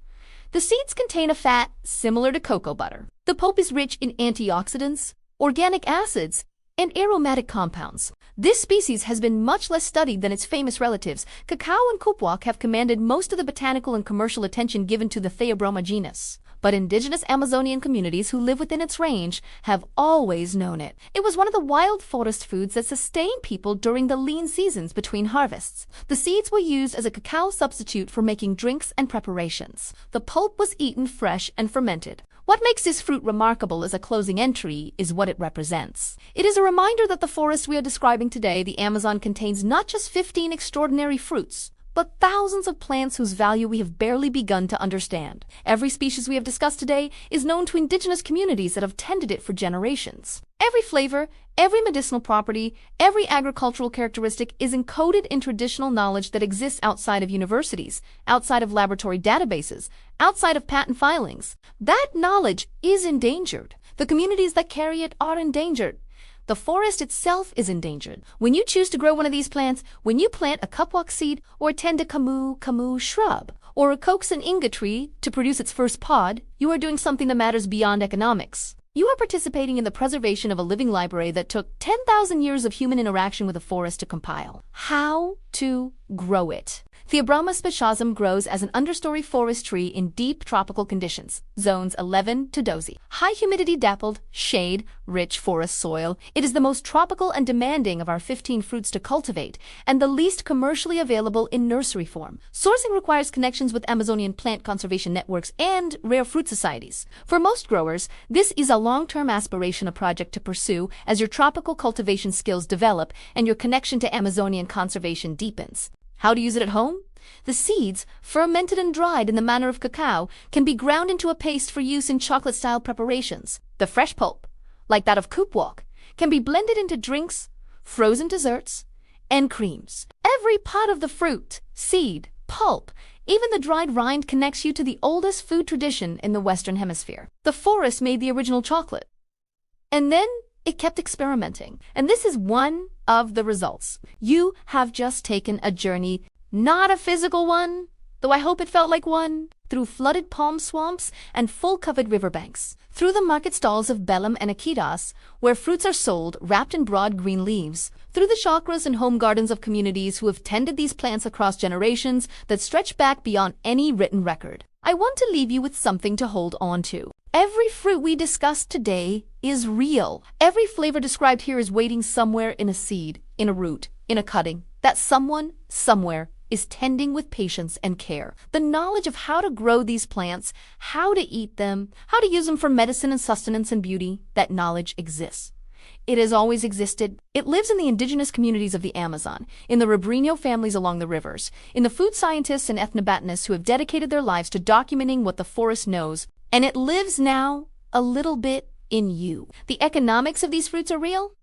The seeds contain a fat similar to cocoa butter. The pulp is rich in antioxidants, organic acids, and aromatic compounds. This species has been much less studied than its famous relatives. Cacao and kupuak have commanded most of the botanical and commercial attention given to the Theobroma genus, but indigenous Amazonian communities who live within its range have always known it. It was one of the wild forest foods that sustained people during the lean seasons between harvests. The seeds were used as a cacao substitute for making drinks and preparations. The pulp was eaten fresh and fermented. What makes this fruit remarkable as a closing entry is what it represents. It is a reminder that the forest we are describing today, the Amazon, contains not just 15 extraordinary fruits, but thousands of plants whose value we have barely begun to understand. Every species we have discussed today is known to indigenous communities that have tended it for generations. Every flavor, every medicinal property, every agricultural characteristic is encoded in traditional knowledge that exists outside of universities, outside of laboratory databases, outside of patent filings. That knowledge is endangered. The communities that carry it are endangered. The forest itself is endangered. When you choose to grow one of these plants, when you plant a kupuak seed or tend a Camu Camu shrub, or coax an inga tree to produce its first pod, you are doing something that matters beyond economics. You are participating in the preservation of a living library that took 10,000 years of human interaction with the forest to compile. How to grow it? Theobroma speciosum grows as an understory forest tree in deep tropical conditions, zones 11 to 12. High humidity dappled, shade, rich forest soil. It is the most tropical and demanding of our 15 fruits to cultivate, and the least commercially available in nursery form. Sourcing requires connections with Amazonian plant conservation networks and rare fruit societies. For most growers, this is a long-term aspiration, a project to pursue as your tropical cultivation skills develop and your connection to Amazonian conservation deepens. How to use it at home? The seeds, fermented and dried in the manner of cacao, can be ground into a paste for use in chocolate-style preparations. The fresh pulp, like that of kupuak, can be blended into drinks, frozen desserts, and creams. Every part of the fruit, seed, pulp, even the dried rind connects you to the oldest food tradition in the Western Hemisphere. The forest made the original chocolate. And then it kept experimenting. And this is one of the results. You have just taken a journey, not a physical one, though I hope it felt like one, through flooded palm swamps and full-covered riverbanks, through the market stalls of Belém and Iquitos, where fruits are sold wrapped in broad green leaves, through the chakras and home gardens of communities who have tended these plants across generations that stretch back beyond any written record. I want to leave you with something to hold on to. Every fruit we discussed today is real. Every flavor described here is waiting somewhere in a seed, in a root, in a cutting, that someone, somewhere, is tending with patience and care. The knowledge of how to grow these plants, how to eat them, how to use them for medicine and sustenance and beauty, that knowledge exists. It has always existed. It lives in the indigenous communities of the Amazon, in the Ribreño families along the rivers, in the food scientists and ethnobotanists who have dedicated their lives to documenting what the forest knows, and it lives now, a little bit, in you. The economics of these fruits are real.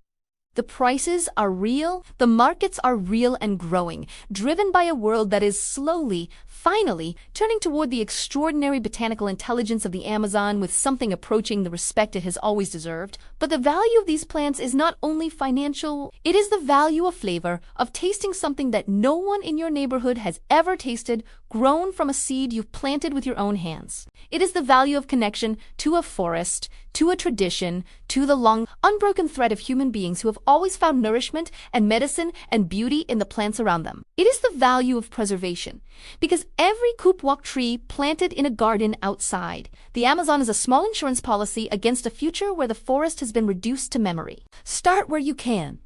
The prices are real, the markets are real and growing, driven by a world that is slowly, finally, turning toward the extraordinary botanical intelligence of the Amazon with something approaching the respect it has always deserved. But the value of these plants is not only financial, it is the value of flavor, of tasting something that no one in your neighborhood has ever tasted, grown from a seed you've planted with your own hands. It is the value of connection to a forest, to a tradition, to the long, unbroken thread of human beings who have always found nourishment and medicine and beauty in the plants around them. It is the value of preservation, because every kupwak tree planted in a garden outside, the Amazon is a small insurance policy against a future where the forest has been reduced to memory. Start where you can.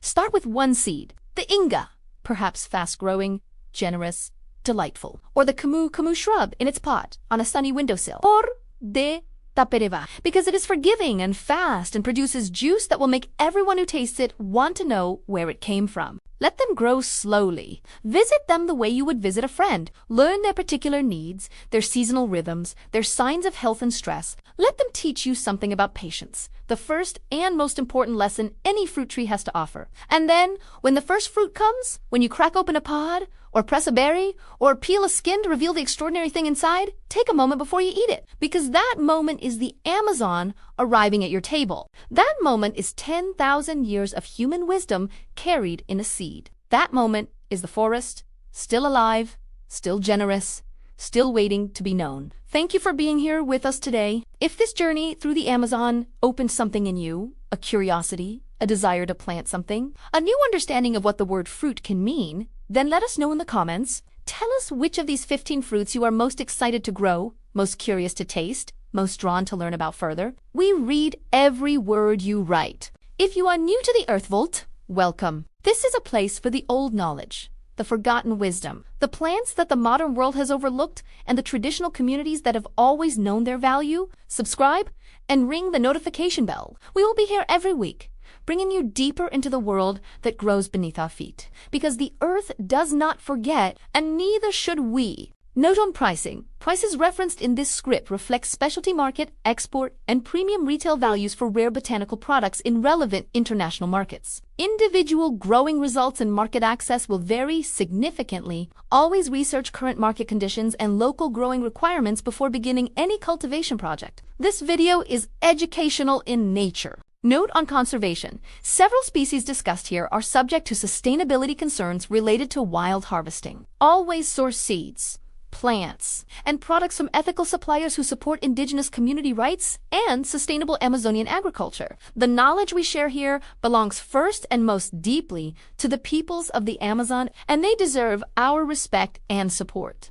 Start with one seed, the Inga, perhaps fast-growing, generous, delightful, or the Camu Camu shrub in its pot on a sunny windowsill, or de tapereva, because it is forgiving and fast and produces juice that will make everyone who tastes it want to know where it came from. Let them grow slowly. Visit them the way you would visit a friend. Learn their particular needs, their seasonal rhythms, their signs of health and stress. Let them teach you something about patience, the first and most important lesson any fruit tree has to offer. And then, when the first fruit comes, when you crack open a pod, or press a berry, or peel a skin to reveal the extraordinary thing inside, take a moment before you eat it, because that moment is the Amazon arriving at your table. That moment is 10,000 years of human wisdom carried in a seed. That moment is the forest, still alive, still generous, still waiting to be known. Thank you for being here with us today. If this journey through the Amazon opened something in you, a curiosity, a desire to plant something, a new understanding of what the word fruit can mean, then let us know in the comments. Tell us which of these 15 fruits you are most excited to grow, most curious to taste, most drawn to learn about further. We read every word you write. If you are new to the Earth Vault, welcome. This is a place for the old knowledge, the forgotten wisdom, the plants that the modern world has overlooked, and the traditional communities that have always known their value. Subscribe and ring the notification bell. We will be here every week, bringing you deeper into the world that grows beneath our feet. Because the earth does not forget, and neither should we. Note on pricing. Prices referenced in this script reflect specialty market, export, and premium retail values for rare botanical products in relevant international markets. Individual growing results and market access will vary significantly. Always research current market conditions and local growing requirements before beginning any cultivation project. This video is educational in nature. Note on conservation. Several species discussed here are subject to sustainability concerns related to wild harvesting. Always source seeds, plants, and products from ethical suppliers who support indigenous community rights and sustainable Amazonian agriculture. The knowledge we share here belongs first and most deeply to the peoples of the Amazon, and they deserve our respect and support.